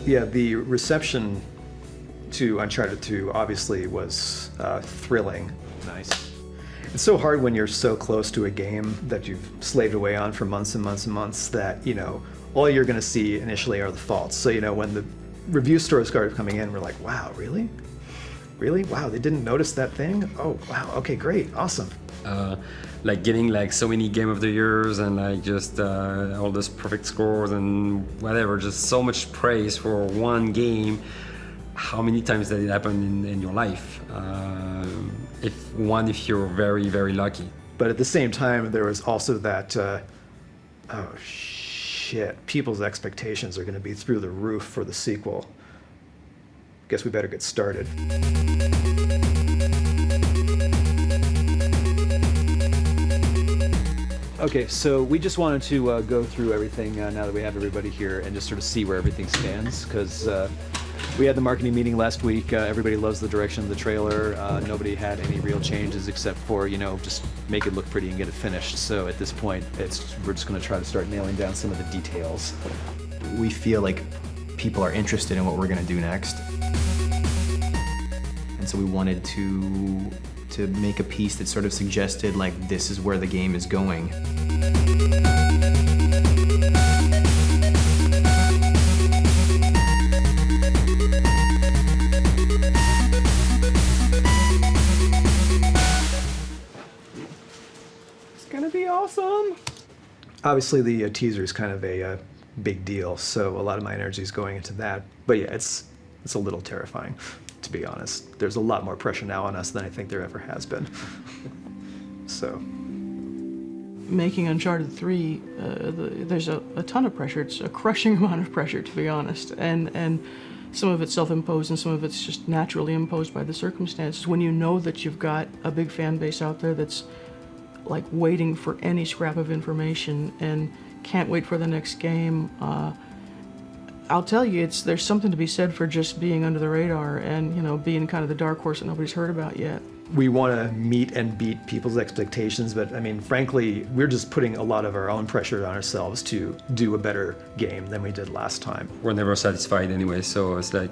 Yeah, the reception to Uncharted 2 obviously was thrilling. Nice. It's so hard when you're so close to a game that you've slaved away on for months and months and months that, you know, all you're going to see initially are the faults. So, you know, when the review stores started coming in, we're like, wow, really? Really? Wow, they didn't notice that thing? Oh, wow, okay, great, awesome. Like getting like so many Game of the Years and like just all those perfect scores and whatever, just so much praise for one game. How many times did it happen in your life? If you're very, very lucky. But at the same time, there was also that, oh shit, people's expectations are gonna be through the roof for the sequel. Guess we better get started. Okay, so we just wanted to go through everything now that we have everybody here and just sort of see where everything stands, because we had the marketing meeting last week. Everybody loves the direction of the trailer. Nobody had any real changes except for, you know, just make it look pretty and get it finished. So at this point, we're just going to try to start nailing down some of the details. We feel like people are interested in what we're going to do next. And so we wanted to make a piece that sort of suggested, like, this is where the game is going. It's gonna be awesome! Obviously, the teaser is kind of a big deal, so a lot of my energy is going into that. But yeah, it's a little terrifying, to be honest. There's a lot more pressure now on us than I think there ever has been. So. Making Uncharted 3, there's a ton of pressure. It's a crushing amount of pressure, to be honest. And some of it's self-imposed and some of it's just naturally imposed by the circumstances. When you know that you've got a big fan base out there that's like waiting for any scrap of information and can't wait for the next game, I'll tell you, there's something to be said for just being under the radar and, you know, being kind of the dark horse that nobody's heard about yet. We want to meet and beat people's expectations, but I mean, frankly, we're just putting a lot of our own pressure on ourselves to do a better game than we did last time. We're never satisfied anyway, so it's like,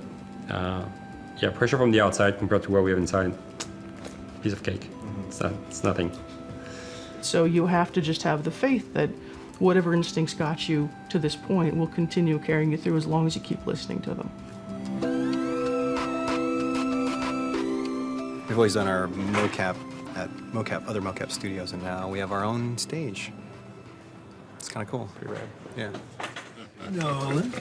yeah, pressure from the outside compared to what we have inside. Piece of cake. It's nothing. So you have to just have the faith that whatever instincts got you to this point will continue carrying you through as long as you keep listening to them. We've always done our mocap at other mocap studios, and now we have our own stage. It's kind of cool. Pretty rad. Yeah. Nolan.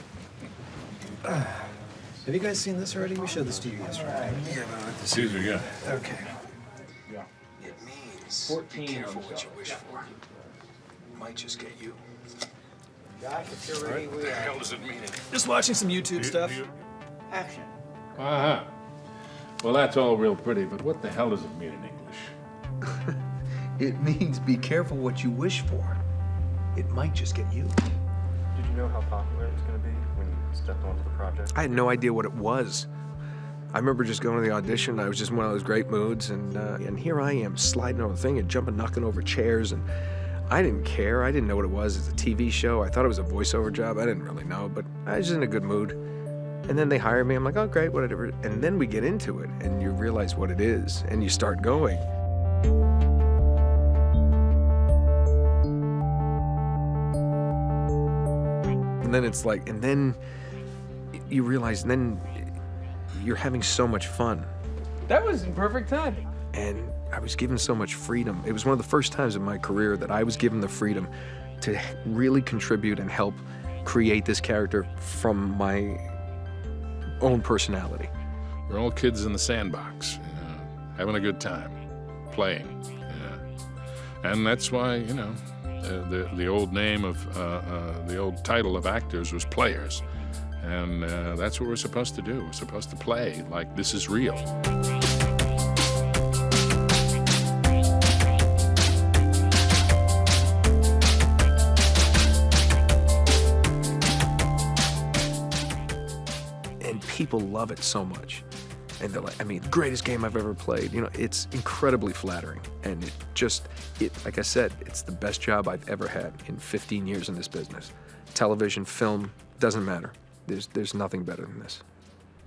Have you guys seen this already? We showed this to you yesterday. Yeah, but Caesar, yeah. Okay. It means 14. Be careful what you wish for. Might just get you. If you're ready, What the hell does it mean? Just watching some YouTube stuff. Action. Uh-huh. Well, that's all real pretty, but what the hell does it mean in English? It means be careful what you wish for. It might just get you. Did you know how popular it was going to be when you stepped onto the project? I had no idea what it was. I remember just going to the audition. I was just in one of those great moods, and here I am sliding over the thing and jumping, knocking over chairs, and I didn't care. I didn't know what it was. It's a TV show. I thought it was a voiceover job. I didn't really know, but I was just in a good mood. And then they hire me. I'm like, oh, great, whatever. And then we get into it, and you realize what it is, and you start going. And then it's like, and then you realize, and then you're having so much fun. That was in perfect timing. And I was given so much freedom. It was one of the first times in my career that I was given the freedom to really contribute and help create this character from my own personality. We're all kids in the sandbox, having a good time, playing. And that's why, you know, the old name of, the old title of actors was players. And that's what we're supposed to do. We're supposed to play like this is real. And people love it so much. And they're like, I mean, greatest game I've ever played. You know, it's incredibly flattering. And like I said, it's the best job I've ever had in 15 years in this business. Television, film, doesn't matter. There's nothing better than this.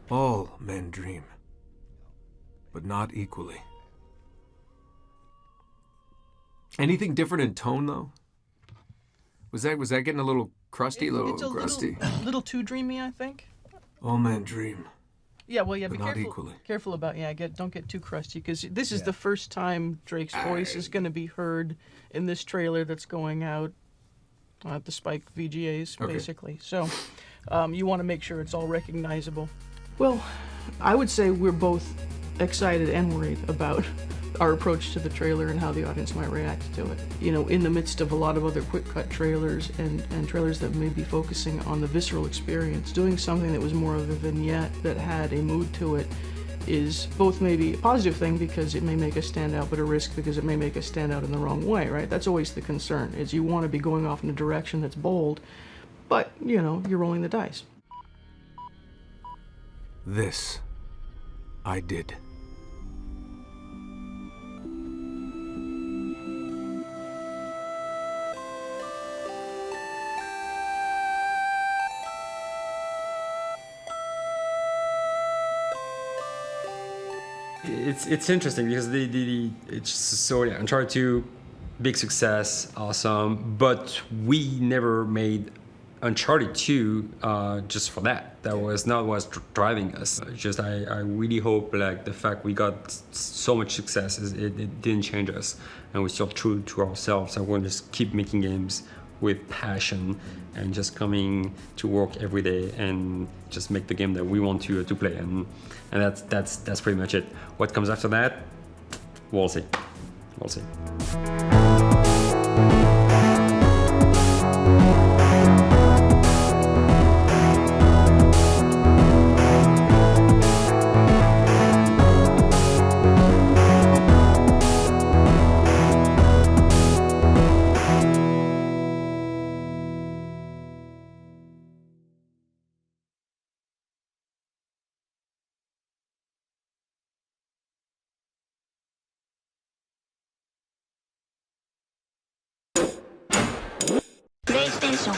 All men dream, but not equally. Anything different in tone, though? Was that getting a little crusty, a little crusty? A little too dreamy, I think. All men dream. Yeah, well, yeah, be But not careful. equally. Careful about don't get too crusty, because this is the first time Drake's voice is going to be heard in this trailer that's going out at the Spike VGAs, basically. So you want to make sure it's all recognizable. Well, I would say we're both excited and worried about our approach to the trailer and how the audience might react to it. You know, in the midst of a lot of other quick-cut trailers and trailers that may be focusing on the visceral experience, doing something that was more of a vignette that had a mood to it is both maybe a positive thing because it may make us stand out, but a risk because it may make us stand out in the wrong way, right? That's always the concern, is you want to be going off in a direction that's bold, but, you know, you're rolling the dice. This I did. It's interesting because it's so yeah, Uncharted 2, big success, awesome, but we never made Uncharted 2 just for that. That was not what's driving us. Just I really hope like the fact we got so much success it didn't change us, and we're still true to ourselves. I want to just keep making games with passion and just coming to work every day and just make the game that we want to play, and that's pretty much it. What comes after that, we'll see. We'll see. PlayStation